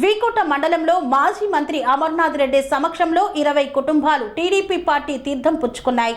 వీకోట మండలంలో మాజీ మంత్రి అమర్నాథ్ రెడ్డి సమక్షంలో 20 కుటుంబాలు టీడీపీ పార్టీ తీర్థం పుచ్చుకున్నాయి.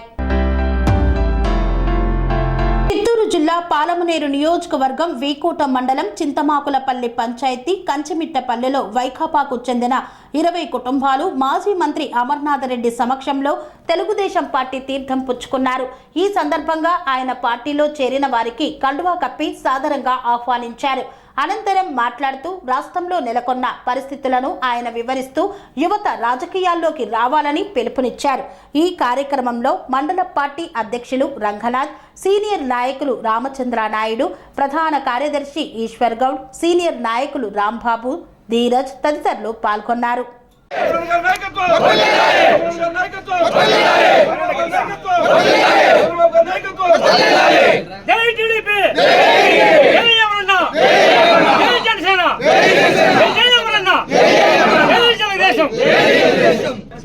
చిత్తూరు జిల్లా పాలమనేరు నియోజకవర్గం వీకోట మండలం చింతమాకులపల్లి పంచాయతీ కంచిమిట్టపల్లెలో వైకాపాకు చెందిన 20 కుటుంబాలు మాజీ మంత్రి అమర్నాథ్ రెడ్డి సమక్షంలో తెలుగుదేశం పార్టీ తీర్థం పుచ్చుకున్నారు. ఈ సందర్భంగా ఆయన పార్టీలో చేరిన వారికి కండువా కప్పి సాదరంగా ఆహ్వానించారు. అనంతరం మాట్లాడుతూ రాష్ట్రంలో నెలకొన్న పరిస్థితులను ఆయన వివరిస్తూ యువత రాజకీయాల్లోకి రావాలని పిలుపునిచ్చారు. ఈ కార్యక్రమంలో మండల పార్టీ అధ్యక్షులు రంగనాథ్, సీనియర్ నాయకులు రామచంద్ర నాయుడు, ప్రధాన కార్యదర్శి ఈశ్వర్ గౌడ్, సీనియర్ నాయకులు రాంబాబు, ధీరజ్ తదితరులు పాల్గొన్నారు.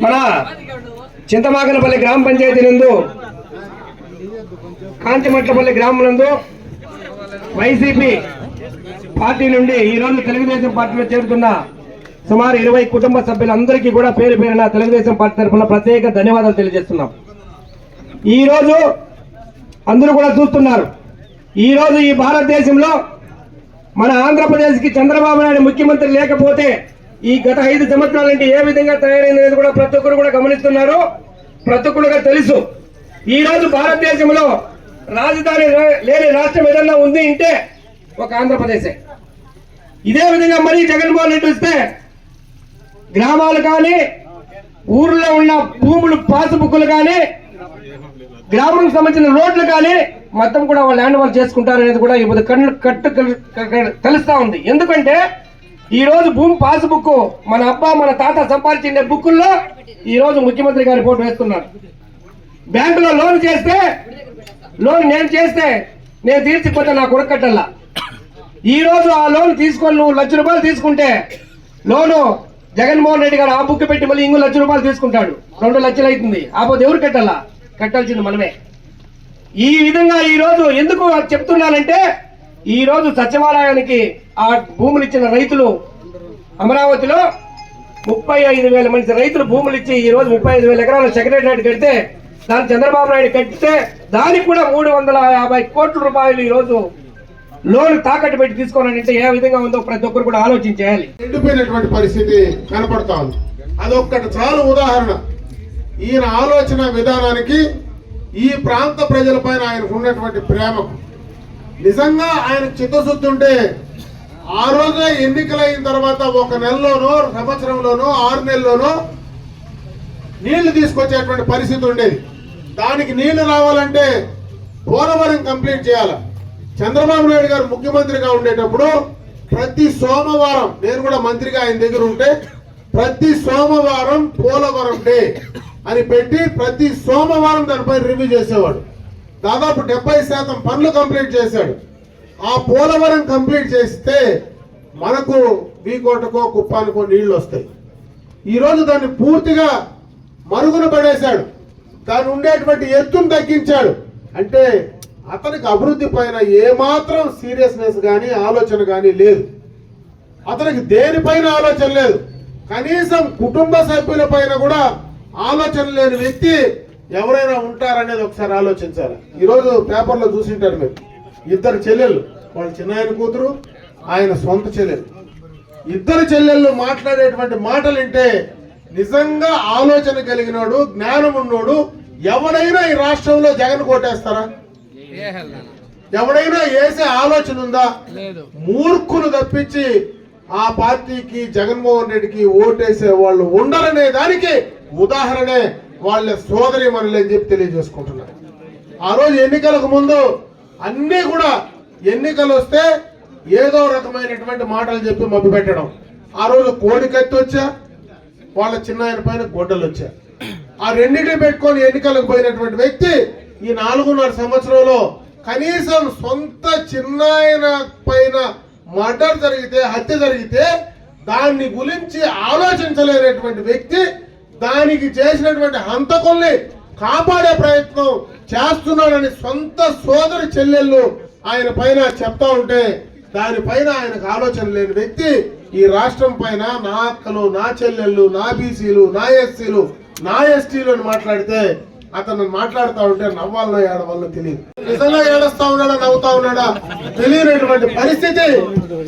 మన చింతమాకలపల్లి గ్రామ పంచాయతీ నందు కాంతిమట్లపల్లి గ్రామం నందు వైసీపీ పార్టీ నుండి ఈ రోజు తెలుగుదేశం పార్టీలో చేరుతున్న సుమారు 20 కుటుంబ సభ్యులందరికీ కూడా పేరు పేరున తెలుగుదేశం పార్టీ తరఫున ప్రత్యేక ధన్యవాదాలు తెలియజేస్తున్నాం. ఈ రోజు అందరూ కూడా చూస్తున్నారు, ఈ రోజు ఈ భారతదేశంలో మన ఆంధ్రప్రదేశ్ కి చంద్రబాబు నాయుడు ముఖ్యమంత్రి లేకపోతే ఈ గత 5 సంవత్సరాల నుండి ఏ విధంగా తయారైందనేది కూడా ప్రతి ఒక్కరు కూడా గమనిస్తున్నారు, ప్రతి ఒక్కరుగా తెలుసు. ఈ రోజు భారతదేశంలో రాజధాని లేని రాష్ట్రం ఏదన్నా ఉంది అంటే ఒక ఆంధ్రప్రదేశే. ఇదే విధంగా మరీ జగన్మోహన్ రెడ్డి వస్తే గ్రామాలు కానీ ఊర్లో ఉన్న భూములు పాసుబుక్కులు కానీ గ్రామానికి సంబంధించిన రోడ్లు కానీ మొత్తం కూడా వాళ్ళు ల్యాండ్ వాళ్ళు చేసుకుంటారనేది కూడా ఇప్పుడు కట్టు తెలుస్తా ఉంది. ఎందుకంటే ఈ రోజు భూమి పాసుబుక్ మన అబ్బా మన తాత సంపాదించిన బుక్కుల్లో ఈ రోజు ముఖ్యమంత్రి గారి ఫోటో వేస్తున్నారు. బ్యాంకులో లోన్ చేస్తే నేను చేస్తే నేను తీర్చిపోతే నా కొడుకు కట్టాలా. ఈ రోజు ఆ లోన్ తీసుకొని నువ్వు ₹1,00,000 తీసుకుంటే లోను జగన్మోహన్ రెడ్డి గారు ఆ బుక్ పెట్టి మళ్ళీ ఇంకో ₹1,00,000 తీసుకుంటాడు, 2 లక్షలు అవుతుంది. ఆపోతే ఎవరు కట్టాలా? కట్టాల్సింది మనమే. ఈ విధంగా ఈ రోజు ఎందుకు చెప్తున్నానంటే ఈ రోజు సచివాలయానికి ఆ భూములు ఇచ్చిన రైతులు అమరావతిలో 35,000 మంది రైతులు భూములు ఇచ్చి ఈ రోజు 35,000 ఎకరాల సెక్రటరియట్ కడితే దాన్ని చంద్రబాబు నాయుడు కట్టితే దానికి కూడా 350 కోట్ల రూపాయలు ఈ రోజు లోన్ తాకట్టు పెట్టి తీసుకోవాలంటే ఏ విధంగా ఉందో ప్రతి ఒక్కరు కూడా ఆలోచించాలి. ఎండిపోయినటువంటి పరిస్థితి కనపడతా ఉంది. అదొక్కటి చాలు ఉదాహరణ. ఈయన ఆలోచన విధానానికి, ఈ ప్రాంత ప్రజలపైన ఆయనకు ఉన్నటువంటి ప్రేమకు నిజంగా ఆయన చిత్తశుద్ధి ఉంటే ఆ రోజే ఎన్నికలైన తర్వాత 1 నెలలోనో సంవత్సరంలోనో 6 నెలల్లోనో నీళ్లు తీసుకొచ్చేటువంటి పరిస్థితి ఉండేది. దానికి నీళ్లు రావాలంటే పోలవరం కంప్లీట్ చేయాలి. చంద్రబాబు నాయుడు గారు ముఖ్యమంత్రిగా ఉండేటప్పుడు ప్రతి సోమవారం, నేను కూడా మంత్రిగా ఆయన దగ్గర ఉంటే ప్రతి సోమవారం పోలవరం డే అని పెట్టి ప్రతి సోమవారం దానిపై రివ్యూ చేసేవాడు. దాదాపు 70% పనులు కంప్లీట్ చేశాడు. ఆ పోలవరం కంప్లీట్ చేస్తే మనకు వీకోటకో కుప్పానికో నీళ్లు వస్తాయి. ఈరోజు దాన్ని పూర్తిగా మరుగున పడేశాడు. దాని ఉండేటువంటి ఎత్తును తగ్గించాడు. అంటే అతనికి అభివృద్ధి పైన ఏమాత్రం సీరియస్నెస్ కానీ ఆలోచన కానీ లేదు. అతనికి దేనిపైన ఆలోచన లేదు. కనీసం కుటుంబ సభ్యుల పైన కూడా ఆలోచన లేని వ్యక్తి ఎవరైనా ఉంటారనేది ఒకసారి ఆలోచించాలి. ఈరోజు పేపర్లో చూసింటారు మీరు, 2 చెల్లెళ్ళు, వాళ్ళ చిన్నాయన కూతురు, ఆయన సొంత చెల్లెలు, 2 చెల్లెళ్ళు మాట్లాడేటువంటి మాటలు వింటే నిజంగా ఆలోచన కలిగినోడు, జ్ఞానం ఉన్నోడు ఎవరైనా ఈ రాష్ట్రంలో జగన్ కోటేస్తారా? ఎవరైనా వేసే ఆలోచన ఉందా? మూర్ఖులు తప్పించి ఆ పార్టీకి, జగన్మోహన్ రెడ్డికి ఓటేసే వాళ్ళు ఉండరనే దానికి ఉదాహరణే వాళ్ళ సోదరి మనల్ని అని చెప్పి తెలియజేసుకుంటున్నారు. ఆ రోజు ఎన్నికలకు ముందు అన్ని కూడా ఎన్నికలు వస్తే ఏదో రకమైనటువంటి మాటలు చెప్పి మభ్య పెట్టడం. ఆ రోజు కోడికత్తి వచ్చా, వాళ్ళ చిన్నాయన పైన గొడ్డలు వచ్చా. ఆ రెండింటిని పెట్టుకొని ఎన్నికలకు పోయినటువంటి వ్యక్తి ఈ 4.5 సంవత్సరంలో కనీసం సొంత చిన్నాయన పైన మర్డర్ జరిగితే, హత్య జరిగితే దాన్ని గురించి ఆలోచించలేనటువంటి వ్యక్తి దానికి చేసినటువంటి హంతకుల్ని కాపాడే ప్రయత్నం చేస్తున్నాడని సొంత సోదరి చెల్లెళ్ళు ఆయన పైన చెప్తా ఉంటే దానిపైన ఆయనకు ఆలోచన లేని వ్యక్తి ఈ రాష్ట్రం పైన నా అక్కలు, నా చెల్లెళ్ళు, నా బీసీలు, నా ఎస్సీలు, నా ఎస్టీలు అని మాట్లాడితే అతను మాట్లాడుతూ ఉంటే నవ్వాలనో ఏడవాలో తెలియదు. నిజంగా ఏడుస్తా ఉన్నాడా నవ్వుతా ఉన్నాడా తెలియనటువంటి పరిస్థితి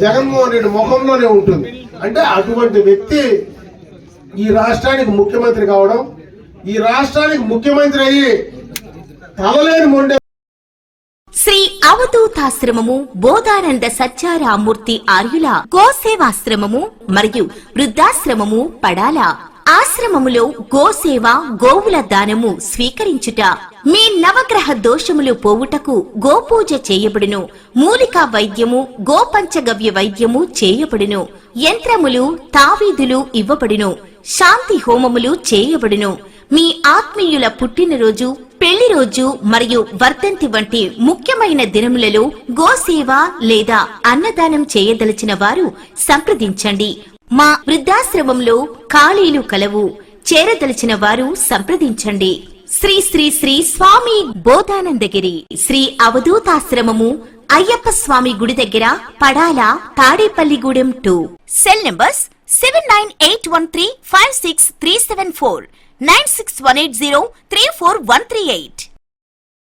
జగన్మోహన్ రెడ్డి ముఖంలోనే ఉంటుంది. అంటే అటువంటి వ్యక్తి ఈ రాష్ట్రానికి ముఖ్యమంత్రి కావడం, ఈ రాష్ట్రానికి ముఖ్యమంత్రి అయ్యి తలలేని మొండే శ్రీ అవధూతాశ్రమము బోధానంద సత్యారామూర్తి ఆర్యుల గోసేవాశ్రమము మరియు వృద్ధాశ్రమము పడాల. ఆశ్రమములో గోసేవ, గోవుల దానము స్వీకరించుట, మీ నవగ్రహ దోషములు పోవుటకు గోపూజ చేయబడును. మూలికా వైద్యము, గోపంచగవ్య వైద్యము చేయబడును. యంత్రములు, తావీదులు ఇవ్వబడును. శాంతి హోమములు చేయబడును. మీ ఆత్మీయుల పుట్టినరోజు, పెళ్లి రోజు మరియు వర్ధంతి వంటి ముఖ్యమైన దినములలో గోసేవ లేదా అన్నదానం చేయదలిచిన వారు సంప్రదించండి. మా వృద్ధాశ్రమంలో ఖాళీలు కలవు. చేరదలిచిన వారు సంప్రదించండి. శ్రీ శ్రీ శ్రీ స్వామి బోధానందగిరి శ్రీ అవధూతాశ్రమము, అయ్యప్ప స్వామి గుడి దగ్గర, పడాల, తాడేపల్లిగూడెం 2. Cell numbers 7981356374, 96180341138.